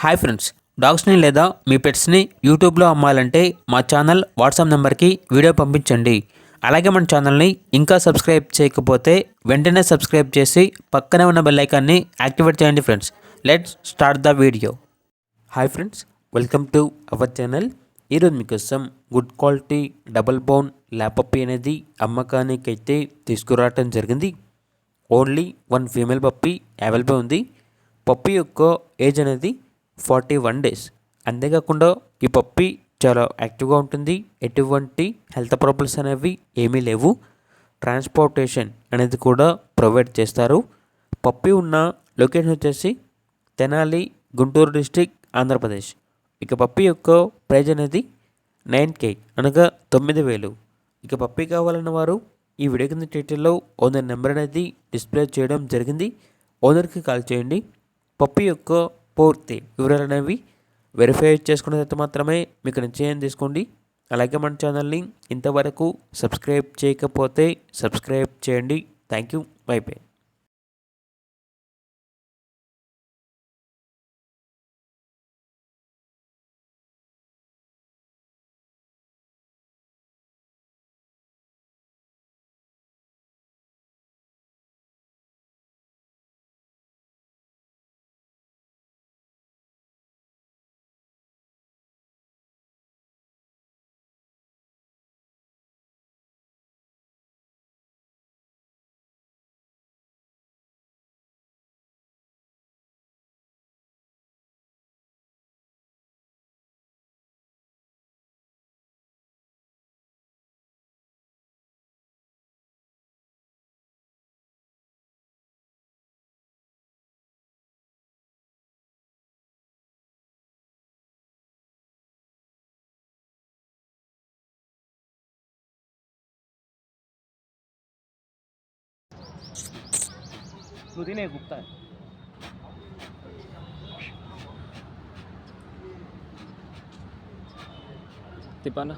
Hi friends, డాగ్స్ని లేదా మీ పెట్స్ని యూట్యూబ్లో అమ్మాలంటే మా ఛానల్ వాట్సాప్ నెంబర్కి వీడియో పంపించండి. అలాగే మన ఛానల్ని ఇంకా సబ్స్క్రైబ్ చేయకపోతే వెంటనే సబ్స్క్రైబ్ చేసి పక్కనే ఉన్న బెల్ ఐకాన్ని యాక్టివేట్ చేయండి friends. Let's start the video. Hi friends, welcome to our channel. ఈరోజు మీకోసం గుడ్ క్వాలిటీ డబుల్ బోన్ ల్యాపప్పి అనేది అమ్మకానికి అయితే తీసుకురావటం జరిగింది. ఓన్లీ 1 ఫీమేల్ పప్పి అవైలబుల్ ఉంది. పప్పి యొక్క ఏజ్ అనేది 41 డేస్. అంతేకాకుండా ఈ పప్పి చాలా యాక్టివ్గా ఉంటుంది. ఎటువంటి హెల్త్ ప్రాబ్లమ్స్ అనేవి ఏమీ లేవు. ట్రాన్స్పోర్టేషన్ అనేది కూడా ప్రొవైడ్ చేస్తారు. పప్పి ఉన్న లొకేషన్ వచ్చేసి తెనాలి, గుంటూరు డిస్టిక్, ఆంధ్రప్రదేశ్. ఇక పప్పి యొక్క ప్రైజ్ అనేది 9K అనగా 9,000. ఇక పప్పి కావాలన్న వారు ఈ వీడియో కింద టైటిల్లో ఓనర్ నెంబర్ అనేది డిస్ప్లే చేయడం జరిగింది. ఓనర్కి కాల్ చేయండి. పప్పి యొక్క పూర్తి వివరాలు అనేవి వెరిఫై చేసుకున్న తర్వాత మాత్రమే మీకు నిశ్చయం తీసుకోండి. అలాగే మన ఛానల్ని ఇంతవరకు సబ్స్క్రైబ్ చేయకపోతే సబ్స్క్రైబ్ చేయండి. Thank you. By by. నువ్వు తినే గుప్తా తిప్పానా